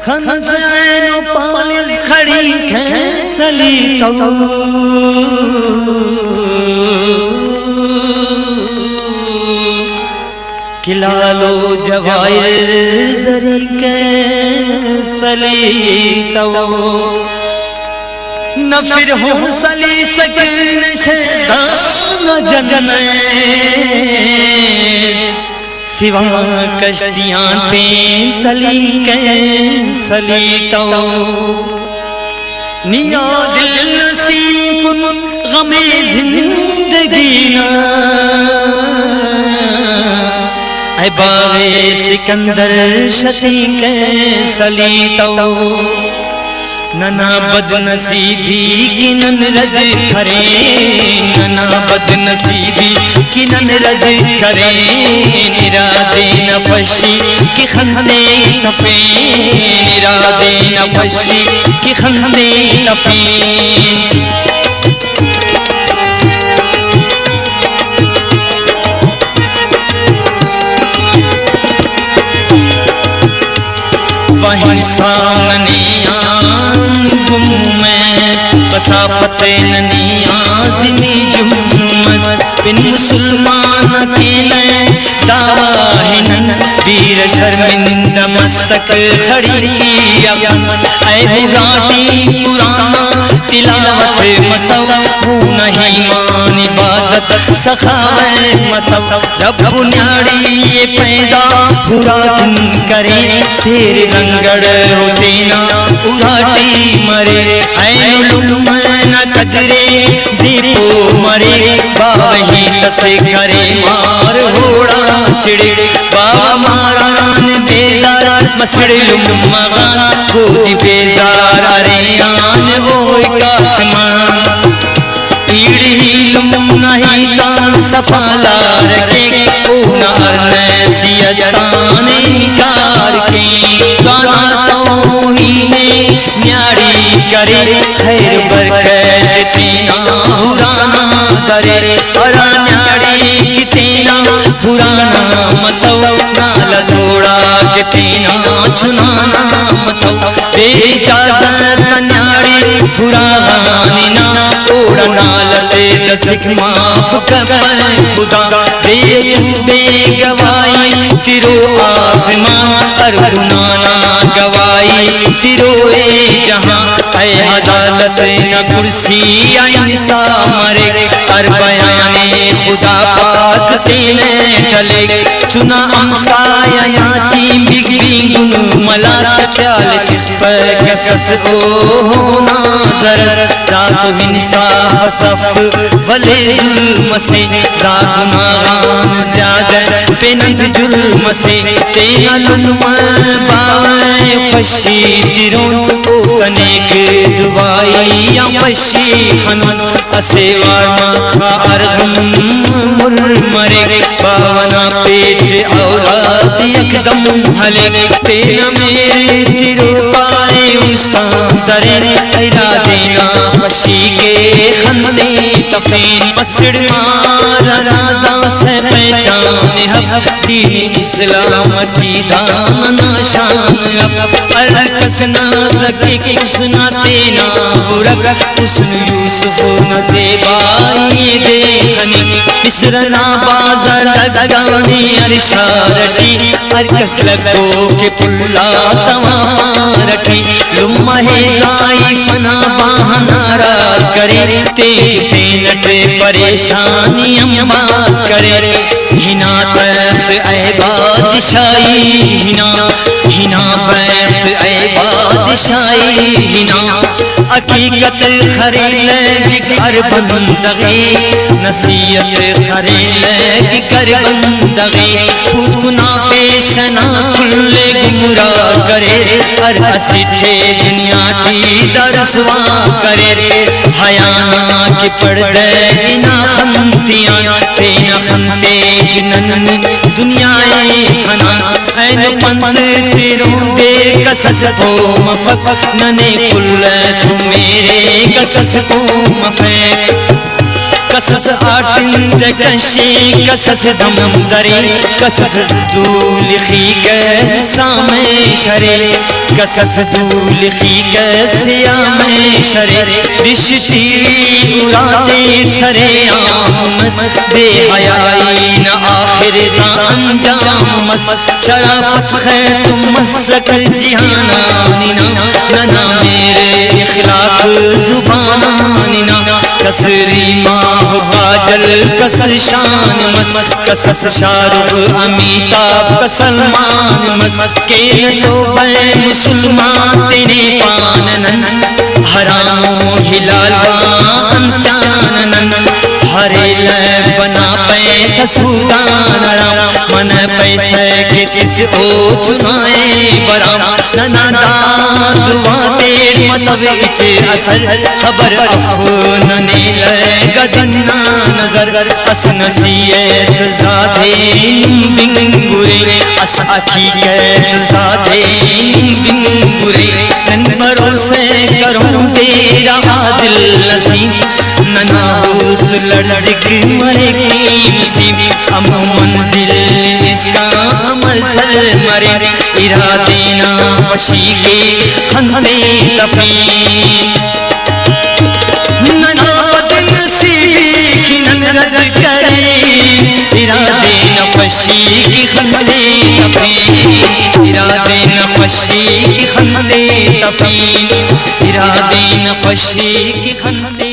خنزین و پال کھڑی کھیسلی تو کلالو جوائر زری کیسلی تو نفر ہون سلی سکین شیطان جنت سوا کشتیاں پین تلی کیسلی تو نیا دل نصیب کن غم زندگی نا اے باغ سکندر شتی کیسلی تو ننا بد نصیبی کنن رد کرے ننا بد نصیبی کنن رد کرے نرادے نفشی کی خندے تفین نرادے نفشی کی خندے تفین وہیں سامنے گم میں بسافت ننی آزمی جمس بن مسلمان اکیلے داہنن بیر شرمند مسک کھڑی کی اغن اے براٹی قرآن تلاوت متو ہو نہیں مان عبادت سخاوے متو جب بنیاڑی پیدا پورا کن کرے سیر رنگڑ ہوتینا اراٹی مرے این لمن قدرے دیپو مرے باوہی تسے کرے مار ہوڑا چڑے باو ماران بیزار مسڑ لمغان ہوتی بیزار اریان ہوئی کاسمان پیڑی لم نہیں تان صفالہ رکھے اونا ارنسیتان انکار کی گانا توہینے نیاڑی کرے خیر برکت تینا حرانا کرے ارا نیاڑی کی تینا حرانا متو نالا دوڑا کی تینا چنانا متو بے اجازت نیاڑی حرانینا اوڑا نالتے دسک معاف کبھائیں خدا بے گوائی تیرو آسمان ہر گنانا گوائی تیرو اے جہاں اے عدالت نہ کرسی انسا مرے ہر بیان خدا پاک تینے چلے چنا امسایا یاچی بگی گن ملاس خیال چخپ کسس او ہونا درس رات انصاف صف ولے ظلم سے را گناہان زیادہ پینند جرم سے تینا لنم باوائے پشی تیرون او تنیک دعائی یا پشی خنون اسیوار ماں ارغم مر مرے باونا پیٹ اولاد یکدم حلے تینا میرے تیرو پائے استان درین ایرا دینا پشی کے خندے تفین مسڑ مارا رادا سے پہچان حق دین اسلام کی دامنا شان ارکس نازکی کسنا تینا برک حسن یوسف نزیبائی دیکھنی مصرنا بازار لگانی ارشارٹی ارکس لگو کے پلا توامارٹی لمحہ زائی فنا باہنا راز کرے تیک تینٹ پریشانی امباز کرے ہنا تحت اے بادشاہی ہنا بیت اے بادشاہی ہنا حقیقت خری لگی کر بندگی نصیحت خری لگی کر بندگی خود گناہ پیشنا کل گمراہ کرے ہر اسٹھے دنیا کی درسوا کرے حیانا کی پردے انا خنتیاں تینا خنتے جنن دنیائے خنا این پنت تیروں دے قصص کو مفق ننے کل تو میرے قصص کو مفق قصص آرسند کشی قصص دم دری قصص دو لخی کیسا میں شرے قصص دولخی کسیا میں شرے رشتی اراتے سرے آمس بے حیائی نہ آخر تا انجام مس شرافت خیر تم مسک جہانانینا ننا میرے اخلاق زبانانینا کسری ماہ کاجل کس شان مس کسس شارخ امیتاب کسلمان مس کے تو بے مسلمان تیرے پاننن حرام و حلال بان چاننن ہرے لے بنا پیسہ سودان رام من پیسے کے کس او چنائے برام ننا دعا تیر مطوچ اثر خبر افننی لے گدنا نظر اس نصیت زادین بنگورے اس حقیقت زادین بنگورے تن بھروسے کروں تیرا عادل نصیب ننا ہوس لڑزک مرے کی نصیب ہم منزل اس کا عمل سر مرے ارادے نا خوشی کے خندے تفین ننا بد نصیبی کی نرد کرے ارادے نا خوشی کی خندے تفین ارادے نا خوشی کی خندے تفین ارادے نا خوشی کی خندے